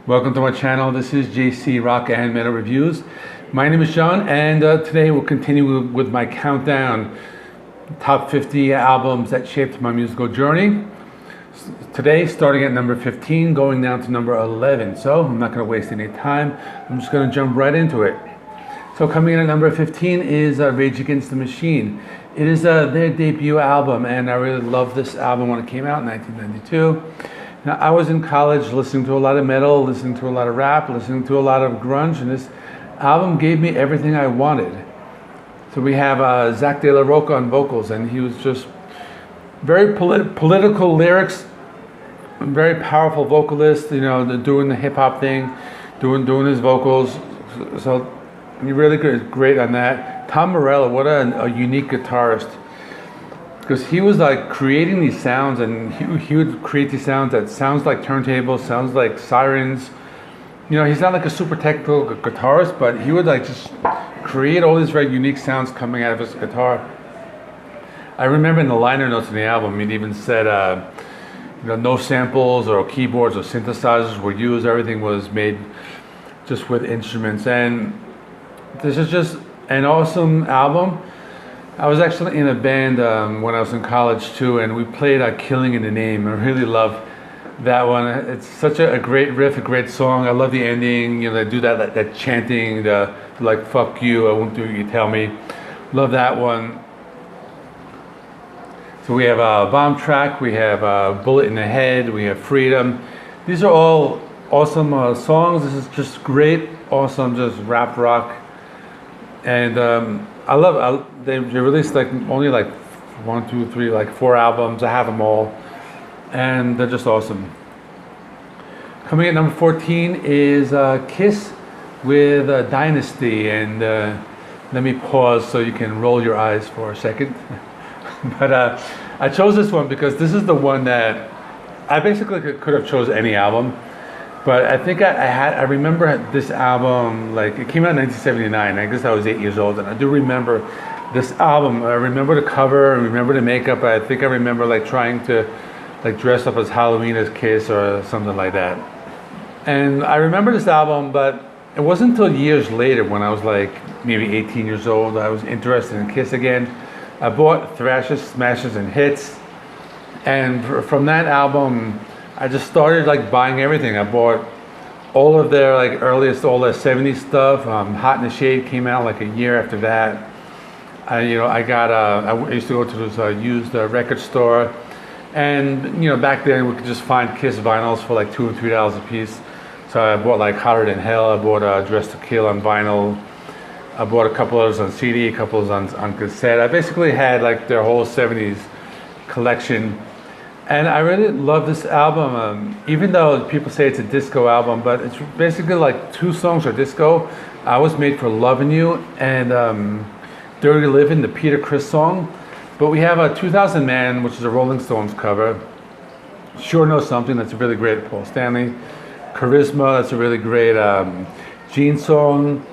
Welcome to my channel. This is JC Rock and Metal Reviews. My name is John, and today we'll continue with my countdown top 50 albums that shaped my musical journey. Today, starting at number 15, going down to number 11. So I'm not going to waste any time. I'm just going to jump right into it. So coming in at number 15 is Rage Against the Machine. It is their debut album, and I really loved this album when it came out in 1992. Now, I was in college listening to a lot of metal, listening to a lot of rap, listening to a lot of grunge, and this album gave me everything I wanted. So we have Zach De La Rocha on vocals, and he was just very political lyrics, very powerful vocalist, you know, doing the hip hop thing, doing his vocals. So he really great on that. Tom Morello, what a unique guitarist. Because he was like creating these sounds, and he would create these sounds that sounds like turntables, sounds like sirens. You know, he's not like a super technical guitarist, but he would like just create all these very unique sounds coming out of his guitar. I remember in the liner notes in the album, it even said, you know, no samples or keyboards or synthesizers were used. Everything was made just with instruments, and this is just an awesome album. I was actually in a band when I was in college too, and we played Killing in the Name. I really love that one. It's such a great riff, a great song. I love the ending. You know, they do that chanting, like "fuck you, I won't do what you tell me." Love that one. So we have a Bomb Track, we have Bullet in the Head, we have Freedom. These are all awesome songs. This is just great, awesome, just rap rock. And they released like only like 1, 2, 3, like 4 albums. I have them all, and they're just awesome. Coming at number 14 is Kiss with Dynasty, and let me pause so you can roll your eyes for a second. But I chose this one because this is the one that I basically could have chose any album. But I think I remember this album, like it came out in 1979. I guess I was 8 years old, and I do remember this album. I remember the cover, I remember the makeup. I think I remember like trying to like dress up as Halloween as Kiss or something like that. And I remember this album, but it wasn't until years later when I was like maybe 18 years old, I was interested in Kiss again. I bought Thrashes, Smashes, and Hits, and from that album, I just started like buying everything. I bought all of their like earliest, all their 70s stuff. Hot in the Shade came out like a year after that. I used to go to this used record store, and you know, back then we could just find Kiss vinyls for like $2 or $3 a piece. So I bought like Hotter Than Hell. I bought Dressed to Kill on vinyl. I bought a couple others on CD, a couple others on cassette. I basically had like their whole 70s collection. And I really love this album, even though people say it's a disco album, but it's basically like 2 songs are disco. I Was Made for Loving You and Dirty Living, the Peter Criss song. But we have a 2000 Man, which is a Rolling Stones cover. Sure Know Something, that's a really great Paul Stanley. Charisma, that's a really great Gene song.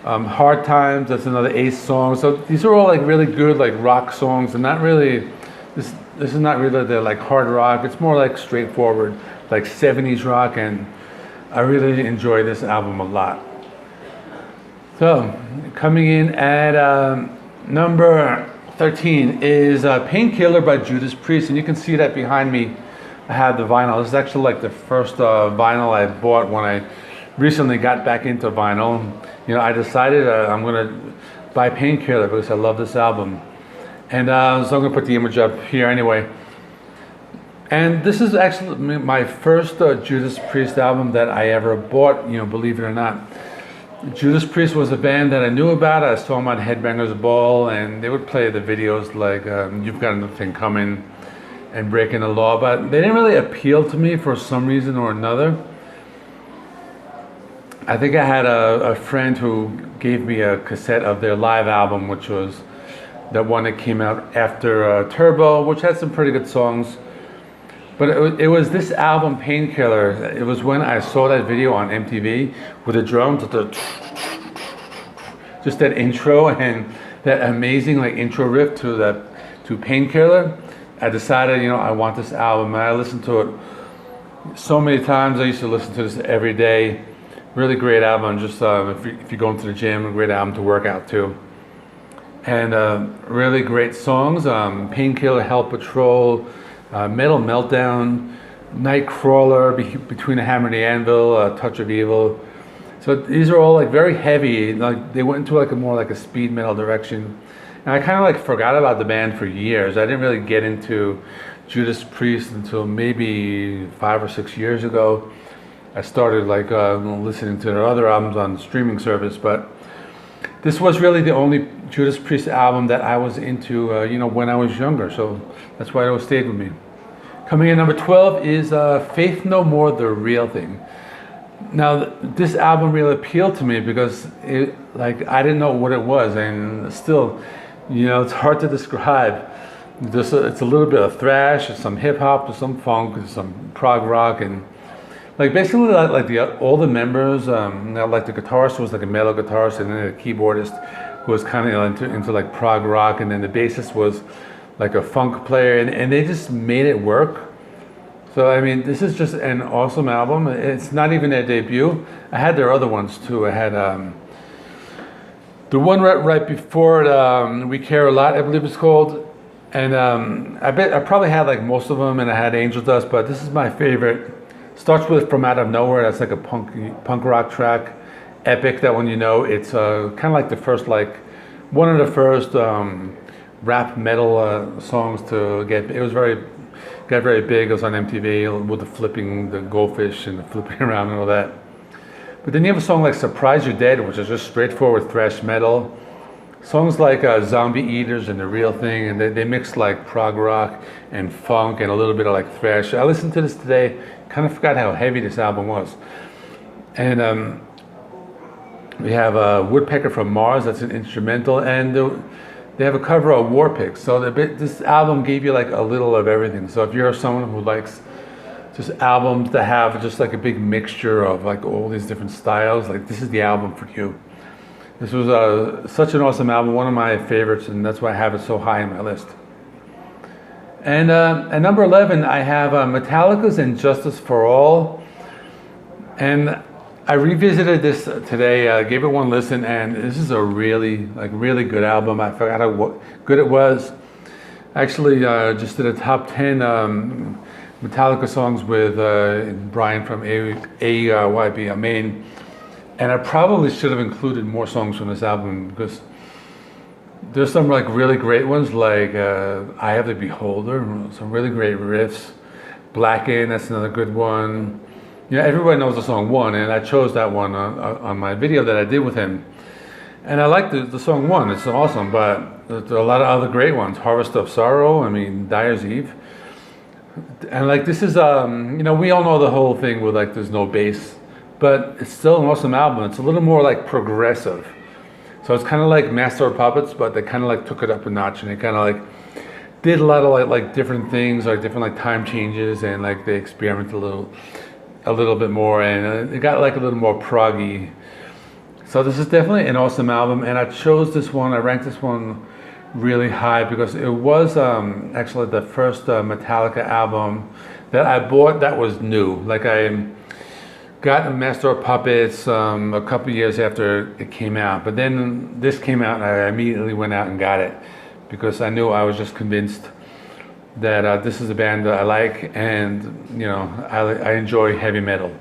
Hard Times, that's another Ace song. So these are all like really good like rock songs, and not really, this is not really the like hard rock. It's more like straightforward, like 70s rock, and I really enjoy this album a lot. So coming in at number 13 is Painkiller by Judas Priest, and you can see that behind me. I have the vinyl. This is actually like the first vinyl I bought when I recently got back into vinyl. You know, I decided I'm gonna buy Painkiller because I love this album. And so I'm going to put the image up here anyway. And this is actually my first Judas Priest album that I ever bought, you know, believe it or not. Judas Priest was a band that I knew about. I saw them on Headbangers Ball, and they would play the videos like You've Got Nothing Coming and Breaking the Law, but they didn't really appeal to me for some reason or another. I think I had a friend who gave me a cassette of their live album, which was the one that came out after Turbo, which had some pretty good songs. But it was this album, Painkiller. It was when I saw that video on MTV with the drums, just that intro and that amazing like intro riff to Painkiller. I decided, you know, I want this album, and I listened to it so many times. I used to listen to this every day. Really great album. Just if you're going to the gym, a great album to work out to. And really great songs. Painkiller, Hell Patrol, Metal Meltdown, Nightcrawler, Between the Hammer and the Anvil, Touch of Evil. So these are all like very heavy. Like they went into like a more like a speed metal direction. And I kind of like forgot about the band for years. I didn't really get into Judas Priest until maybe 5 or 6 years ago. I started like listening to their other albums on the streaming service, but this was really the only Judas Priest album that I was into, you know, when I was younger. So that's why it always stayed with me. Coming in number 12 is Faith No More, The Real Thing. Now, this album really appealed to me because it, like, I didn't know what it was, and still, you know, it's hard to describe. It's a little bit of thrash, some hip hop, some funk, some prog rock, and like basically all the members. Like the guitarist was like a metal guitarist, and then the keyboardist who was kind of into like prog rock, and then the bassist was like a funk player, and they just made it work. So I mean, this is just an awesome album. It's not even their debut. I had their other ones too. I had the one right before it, We Care a Lot, I believe it's called. And I probably had like most of them, and I had Angel Dust, but this is my favorite. Starts with From Out of Nowhere. That's like a punk rock track. Epic, that one, you know. It's kind of like the first, like one of the first rap metal songs to get. It was got very big. It was on MTV with the goldfish and the flipping around and all that. But then you have a song like Surprise You're Dead, which is just straightforward thrash metal. Songs like Zombie Eaters and The Real Thing, and they mix like prog rock and funk and a little bit of like thrash. I listened to this today, kind of forgot how heavy this album was. And we have Woodpecker from Mars, that's an instrumental, and they have a cover of War Pigs. So this album gave you like a little of everything. So if you're someone who likes just albums that have just like a big mixture of like all these different styles, like this is the album for you. This was such an awesome album, one of my favorites, and that's why I have it so high on my list. And at number 11, I have Metallica's And Justice for All. And I revisited this today, gave it one listen, and this is a really good album. I forgot how good it was. Actually, just did a top 10 Metallica songs with Brian from AYB, Maine. And I probably should have included more songs from this album because there's some like really great ones, like I Have the Beholder, some really great riffs. Blackened, that's another good one. You know, everybody knows the song One, and I chose that one on my video that I did with him. And I like the song One, it's awesome, but there are a lot of other great ones. Harvest of Sorrow, I mean, Dyer's Eve. And like this is, you know, we all know the whole thing with like there's no bass. But it's still an awesome album. It's a little more like progressive. So it's kind of like Master of Puppets, but they kind of like took it up a notch, and they kind of like did a lot of like different things, like different like time changes, and like they experimented a little bit more, and it got like a little more proggy. So this is definitely an awesome album, and I chose this one. I ranked this one really high because it was actually the first Metallica album that I bought that was new. Like I got a Master of Puppets a couple years after it came out, but then this came out and I immediately went out and got it because I knew I was just convinced that this is a band that I like, and you know I enjoy heavy metal,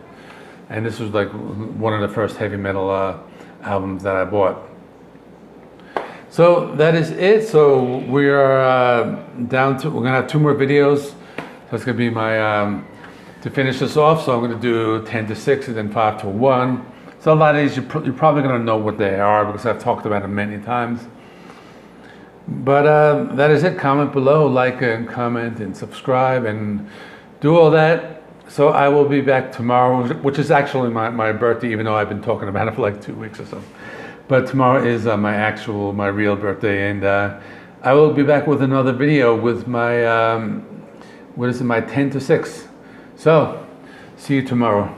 and this was like one of the first heavy metal albums that I bought. So that is it. So we are we're gonna have 2 more videos. That's gonna be my to finish this off. So I'm gonna do 10 to 6 and then 5 to 1. So a lot of these you're probably gonna know what they are because I've talked about them many times. But that is it. Comment below, like and comment and subscribe and do all that. So I will be back tomorrow, which is actually my birthday, even though I've been talking about it for like 2 weeks or so. But tomorrow is my real birthday, and I will be back with another video with my, my 10 to 6. So, see you tomorrow.